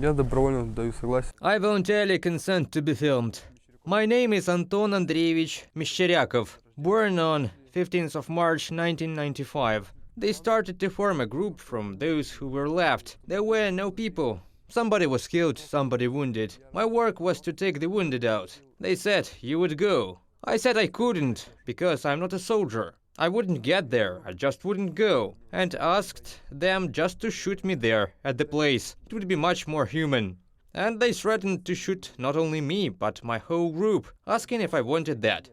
Я добровольно даю согласие. I voluntarily consent to be filmed. My name is Anton Meshcheryakov, born on 15th of March 1995. They started to form a group from those who were left. There were no people. Somebody was killed, somebody wounded. My work was to take the wounded out. They said you would go. I said I couldn't, because I'm not a soldier. I wouldn't get there, I just wouldn't go, and asked them just to shoot me there, at the place. It would be much more human. And they threatened to shoot not only me, but my whole group, asking if I wanted that.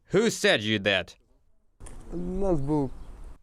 Who said you that? Нас был...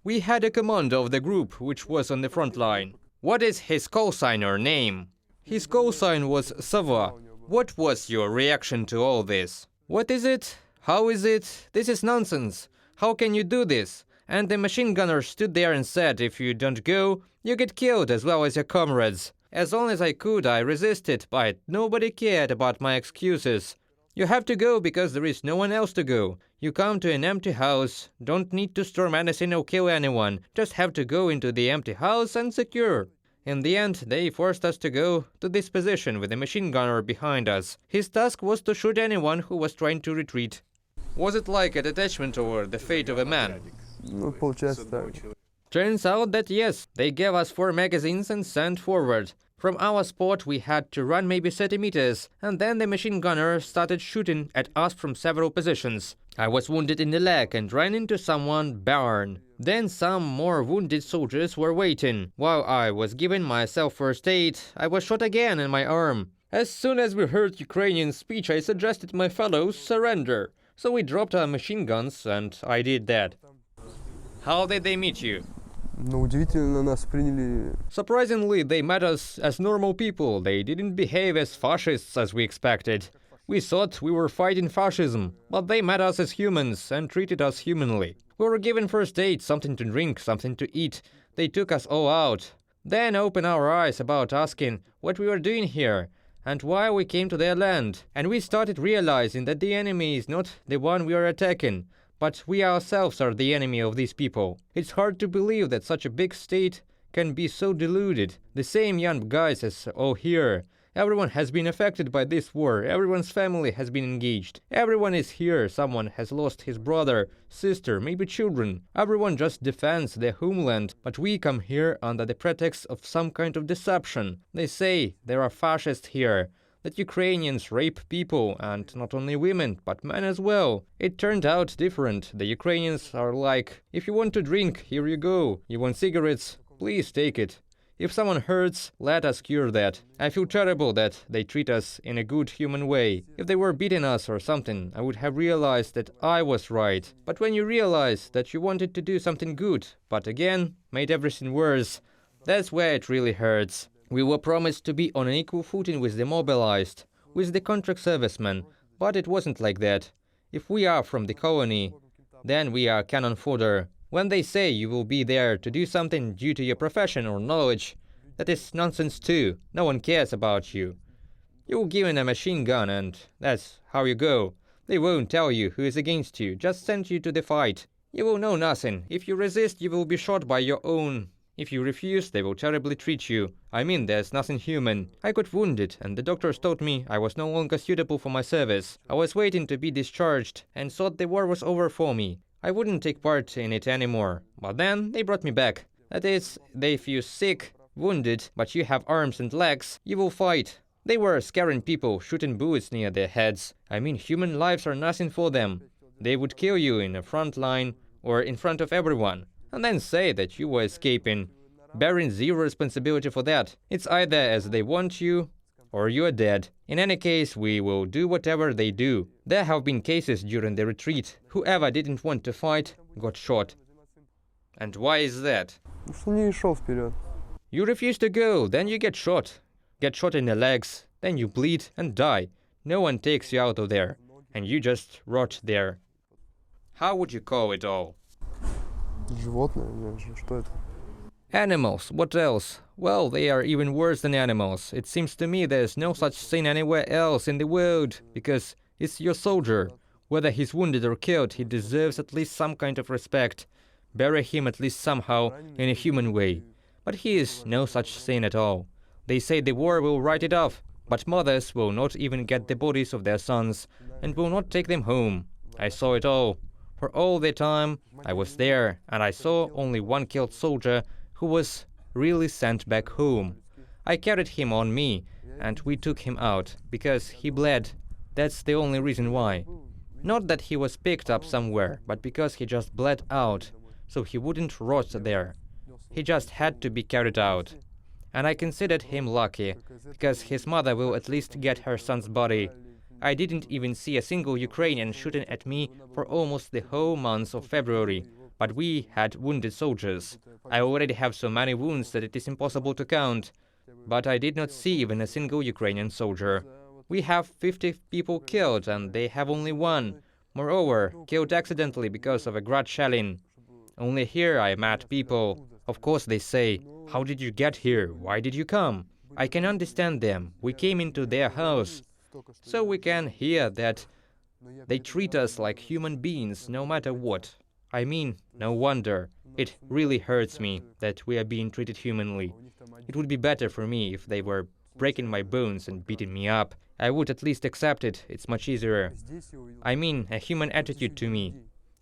We had a commander of the group, which was on the front line. What is his call sign or name? His call sign was Sava. What was your reaction to all this? What is it? How is it? This is nonsense. How can you do this? And the machine gunner stood there and said, if you don't go, you get killed as well as your comrades. As long as I could, I resisted, but nobody cared about my excuses. You have to go because there is no one else to go. You come to an empty house, don't need to storm anything or kill anyone, just have to go into the empty house and secure. In the end, they forced us to go to this position with a machine gunner behind us. His task was to shoot anyone who was trying to retreat. Was it like a detachment or the fate of a man? Ну, получается так. Turns out that yes, they gave us 4 magazines and sent forward. From our spot we had to run maybe 30 meters, and then the machine gunner started shooting at us from several positions. I was wounded in the leg and ran into someone barn. Then some more wounded soldiers were waiting. While I was giving myself first aid, I was shot again in my arm. As soon as we heard Ukrainian speech, I suggested my fellows surrender. So we dropped our machine guns, and I did that. How did they meet you? Но удивительно, нас приняли... Surprisingly, they met us as normal people. They didn't behave as fascists as we expected. We thought we were fighting fascism, but they met us as humans and treated us humanly. We were given first aid, something to drink, something to eat. They took us all out. Then opened our eyes about asking what we were doing here and why we came to their land. And we started realizing that the enemy is not the one we are attacking, but we ourselves are the enemy of these people. It's hard to believe that such a big state can be so deluded. The same young guys as all here. Everyone has been affected by this war, everyone's family has been engaged. Everyone is here, someone has lost his brother, sister, maybe children. Everyone just defends their homeland, but we come here under the pretext of some kind of deception. They say there are fascists here, that Ukrainians rape people, and not only women, but men as well. It turned out different. The Ukrainians are like, if you want to drink, here you go. You want cigarettes? Please take it. If someone hurts, let us cure that. I feel terrible that they treat us in a good human way. If they were beating us or something, I would have realized that I was right. But when you realize that you wanted to do something good, but again, made everything worse, that's where it really hurts. We were promised to be on an equal footing with the mobilized, with the contract servicemen, but it wasn't like that. If we are from the colony, then we are cannon fodder. When they say you will be there to do something due to your profession or knowledge, that is nonsense too. No one cares about you. You will given a machine gun and that's how you go. They won't tell you who is against you, just send you to the fight. You will know nothing. If you resist, you will be shot by your own. If you refuse, they will terribly treat you. I mean, there's nothing human. I got wounded, and the doctors told me I was no longer suitable for my service. I was waiting to be discharged, and thought the war was over for me. I wouldn't take part in it anymore. But then, they brought me back. That is, if you're sick, wounded, but you have arms and legs, you will fight. They were scaring people, shooting bullets near their heads. I mean, human lives are nothing for them. They would kill you in the front line, or in front of everyone, and then say that you were escaping, bearing zero responsibility for that. It's either as they want you, or you are dead. In any case, we will do whatever they do. There have been cases during the retreat. Whoever didn't want to fight got shot. And why is that? Что не шел вперед. You refuse to go, then you get shot. Get shot in the legs, then you bleed and die. No one takes you out of there, and you just rot there. How would you call it all? Животное? Что это? Animals, what else? Well, they are even worse than animals. It seems to me there's no such thing anywhere else in the world, because it's your soldier. Whether he's wounded or killed, he deserves at least some kind of respect. Bury him at least somehow, in a human way. But he is no such thing at all. They say the war will write it off, but mothers will not even get the bodies of their sons and will not take them home. I saw it all. For all the time I was there, and I saw only one killed soldier who was really sent back home. I carried him on me, and we took him out, because he bled. That's the only reason why. Not that he was picked up somewhere, but because he just bled out, so he wouldn't rot there. He just had to be carried out. And I considered him lucky, because his mother will at least get her son's body. I didn't even see a single Ukrainian shooting at me for almost the whole month of February, but we had wounded soldiers. I already have so many wounds that it is impossible to count. But I did not see even a single Ukrainian soldier. We have 50 people killed, and they have only one. Moreover, killed accidentally because of a grad shelling. Only here I met people. Of course they say, "How did you get here? Why did you come?" I can understand them. We came into their house. So we can hear that they treat us like human beings no matter what. I mean, no wonder. It really hurts me that we are being treated humanly. It would be better for me if they were breaking my bones and beating me up. I would at least accept it, it's much easier. I mean, a human attitude to me.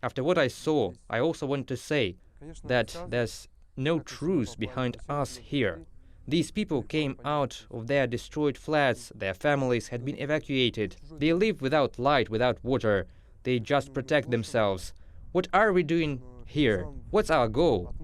After what I saw, I also want to say that there's no truth behind us here. These people came out of their destroyed flats, their families had been evacuated. They live without light, without water. They just protect themselves. What are we doing here? What's our goal?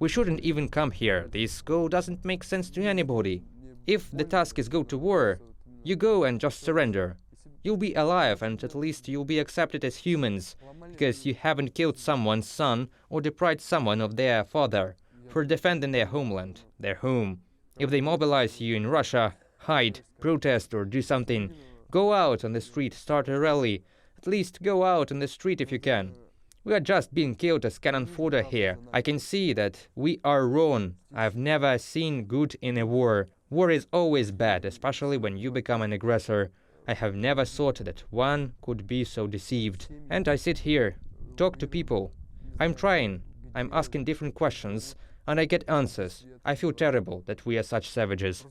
We shouldn't even come here. This goal doesn't make sense to anybody. If the task is go to war, you go and just surrender. You'll be alive, and at least you'll be accepted as humans, because you haven't killed someone's son or deprived someone of their father for defending their homeland, their home. If they mobilize you in Russia, hide, protest, or do something, go out on the street, start a rally. At least go out on the street if you can. We are just being killed as cannon fodder here. I can see that we are wrong. I've never seen good in a war. War is always bad, especially when you become an aggressor. I have never thought that one could be so deceived. And I sit here, talk to people. I'm trying. I'm asking different questions, and I get answers. I feel terrible that we are such savages.